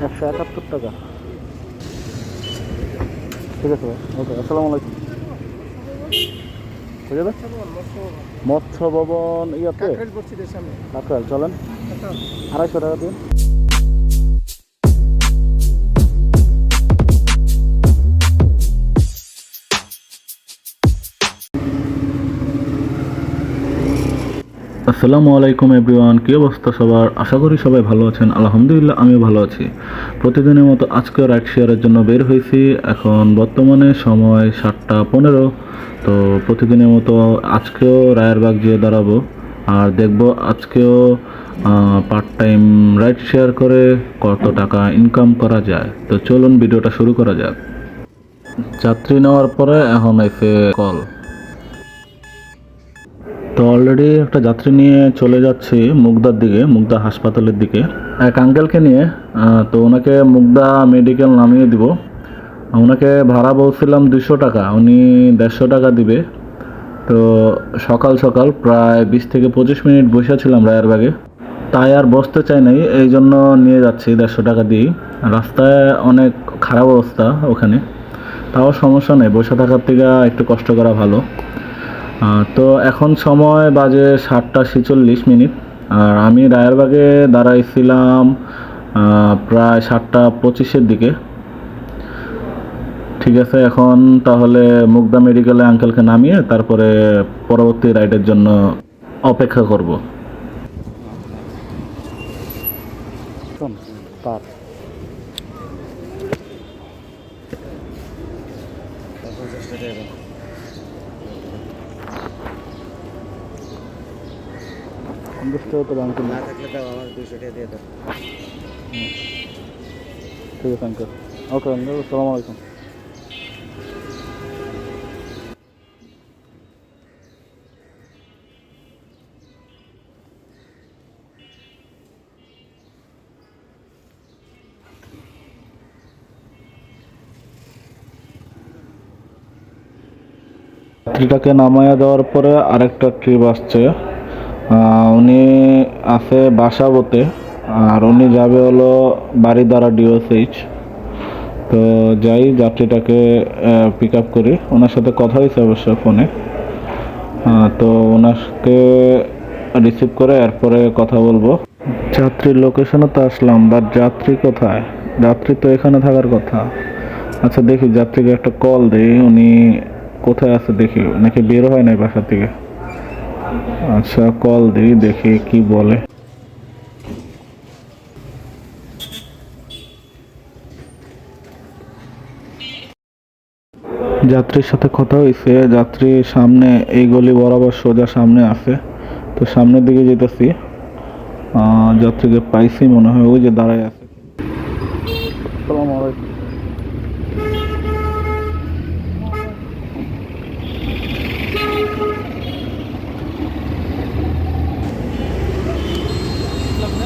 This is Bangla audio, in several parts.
171 টাকা। ঠিক আছে ভাই, ওকে, আসসালামু আলাইকুম। ঠিক আছে, মৎস্য ভবন ইয়াতে কাকরাইল, চলেন 250 টাকা দিন। আসসালামু আলাইকুম এভরিওয়ান, কী অবস্থা সবার? আশা করি সবাই ভালো আছেন। আলহামদুলিল্লাহ আমিও ভালো আছি। প্রতিদিনের মতো আজকেও রাইড শেয়ারের জন্য বের হয়েছি। এখন বর্তমানে সময় 7টা 15। তো প্রতিদিনের মতো আজকেও রায়েরবাগ গিয়ে দাঁড়াবো আর দেখব আজকেও পার্ট টাইম রাইড শেয়ার করে কত টাকা ইনকাম করা যায়। তো চলুন ভিডিওটা শুরু করা যাক। যাত্রী নেওয়ার পরে এখন এসে কল। তো অলরেডি একটা যাত্রী নিয়ে চলে যাচ্ছি মুগদার দিকে, মুগদা হাসপাতালের দিকে এক আঙ্কেলকে নিয়ে। তো ওনাকে মুগদা মেডিকেল নামিয়ে দিব। ওনাকে ভাড়া বলছিলাম 200 টাকা, উনি 150 টাকা দিবে। তো সকাল সকাল প্রায় 20 থেকে 25 মিনিট বসেছিলাম রায়েরবাগে, তাই আর বসতে চাই নাই, এই জন্য নিয়ে যাচ্ছি 150 টাকা দিয়ে। রাস্তায় অনেক খারাপ অবস্থা ওখানে, তাও সমস্যা নেই, বসে থাকার থেকে একটু কষ্ট করা ভালো। তো এখন সময় বাজে 7টা 46 মিনিট আর আমি রায়েরবাগে দাঁড়াইছিলাম প্রায় 7টা 25-এর দিকে। ঠিক আছে, এখন তাহলে মুগদা মেডিকেলে আঙ্কেলকে নামিয়ে তারপরে পরবর্তী রাইডের জন্য অপেক্ষা করব। তো ব্যাংকে না থাকলে তো আমার 200 টাকা দিয়ে দাও। ঠিক আছে আঙ্কেল, ওকে আঙ্কেল, আসসালামু আলাইকুম। যাত্রীটাকে নামাইয়া দেওয়ার পরে আরেকটা ট্রিপ আসছে। উনি আছে বাসাবোতে আর উনি যাবে হলো বারিধারা ডিওসএইচ। তো যাই, যাত্রীটাকে পিক আপ করি। ওনার সাথে কথা হয়েছে অবশ্য ফোনে। তো ওনাকে রিসিভ করে এরপরে কথা বলবো। যাত্রীর লোকেশনে তো আসলাম, বাট যাত্রী কোথায়? যাত্রী তো এখানে থাকার কথা। আচ্ছা দেখি, যাত্রীকে একটা কল দিই, উনি কোথায় আছে দেখি, নাকি বের হয় নাই বাসা থেকে। আচ্ছা কল দিই, দেখি কি বলে। যাত্রীর সাথে কথা হয়েছে, যাত্রী সামনে এই গলি বরাবর সোজা সামনে আছে। তো সামনের দিকে যেতেছি, যাত্রীকে পাইছি মনে হয়, ওই যে দাঁড়ায় আছে। আসসালামু আলাইকুম।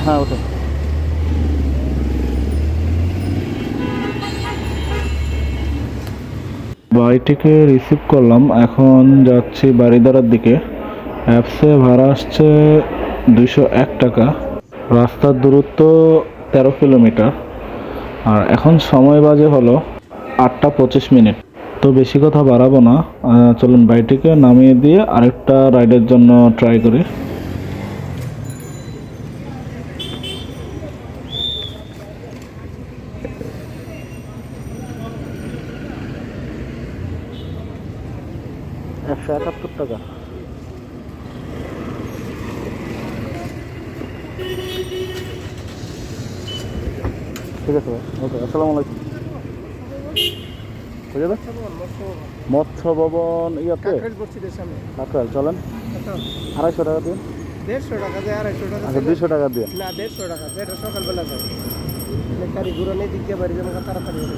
হ্যাঁ ওটা বাড়িটিকে রিসিভ করলাম, এখন যাচ্ছি বারিধারার দিকে। অ্যাপসে ভাড়া আসছে 201 টাকা, রাস্তার দূরত্ব 13 কিলোমিটার। আর এখন সময় বাজে হলো 8টা 25 মিনিট। তো বেশি কথা বাড়াবো না, চলুন বাড়িটিকে নামিয়ে দিয়ে আরেকটা রাইডের জন্য ট্রাই করি। ৳171। ঠিক আছে ভাই, ওকে, আসসালামু আলাইকুম। ঠিক আছে, মৎস্য ভবন ইয়াতে কাকরাইল, চলেন 250 টাকা দিন। 150 টাকা দিয়ে 250 টাকা, আচ্ছা 200 টাকা দিয়ে না 150 টাকা, এটা সকালবেলা যায় গাড়ি ঘুরে নেই, দিক দিয়ে বাড়ি যেমন তাড়াতাড়ি হবে।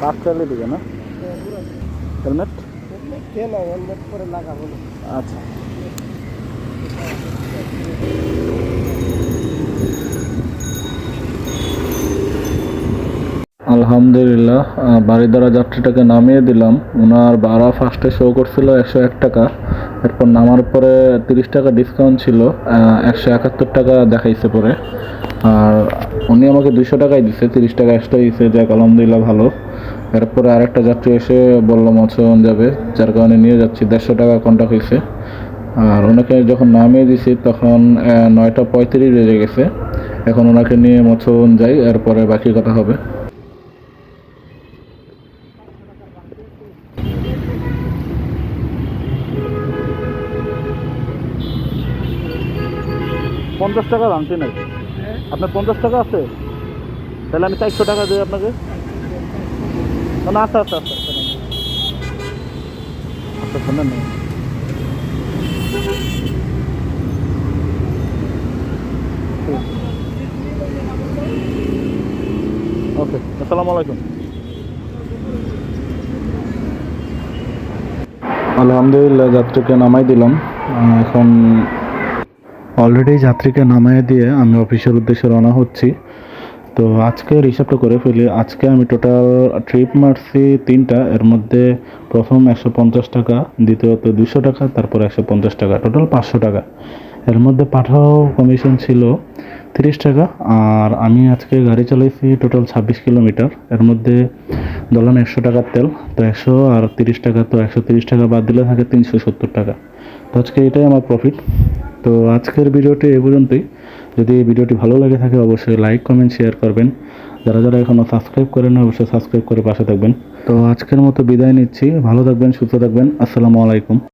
কাকরাইলের দিকে না? হেলমেট কেন হেলমেট পরে লাগাবো না? আচ্ছা। এরপর নামার পরে 30 টাকা ডিসকাউন্ট ছিল, 171 টাকা দেখাইছে পরে। আর উনি আমাকে 200 টাকাই দিছে, 30 টাকা এক্সট্রা দিছে, যাক আলহামদুলিল্লাহ ভালো। এরপরে আরেকটা যাত্রী এসে বললো মৎস্যবন যাবে, যার কারণে নিয়ে যাচ্ছি। 150 টাকা কন্ট্যাক্ট হয়েছে। আর ওনাকে যখন নামিয়ে দিছি তখন 9:35 বেজে গেছে। এখন ওনাকে নিয়ে মৎস্যবন যাই, এরপরে বাকি কথা হবে। পঞ্চাশ টাকা ভাঙছি নাই, আপনার 50 টাকা আছে? তাহলে আমি 400 টাকা দিই আপনাকে। না আচ্ছা আচ্ছা আচ্ছা আচ্ছা শোনেন না। ওকে, আসসালামু আলাইকুম। আলহামদুলিল্লাহ যাত্রীকে নামাই দিলাম। এখন অলরেডি যাত্রীকে নামাই দিয়ে আমি অফিসের উদ্দেশ্যে রওনা হচ্ছি। তো আজকে হিসাবটা করে ফেলি। আজকে আমি টোটাল ট্রিপ মারছি 3টা, এর মধ্যে প্রথম 150 টাকা, দ্বিতীয়ত 200 টাকা, তারপর 150 টাকা, টোটাল 500 টাকা। এর মধ্যে পাঠাও কমিশন ছিল 30 টাকা। আর আমি আজকে গাড়ি চালাইছি টোটাল 26 কিলোমিটার, এর মধ্যে ধরলাম 100 টাকার তেল। তো 100 আর 30 টাকা, তো 130 টাকা বাদ দিলে থাকে 370 টাকা। তো আজকে এটাই আমার প্রফিট। তো আজকের ভিডিওটি এ পর্যন্তই। যদি এই ভিডিওটি ভালো লাগে থাকে অবশ্যই লাইক, কমেন্ট, শেয়ার করবেন। যারা যারা এখনও সাবস্ক্রাইব করেন না অবশ্যই সাবস্ক্রাইব করে পাশে থাকবেন। তো আজকের মতো বিদায় নিচ্ছি। ভালো থাকবেন, সুস্থ থাকবেন। আসসালামু আলাইকুম।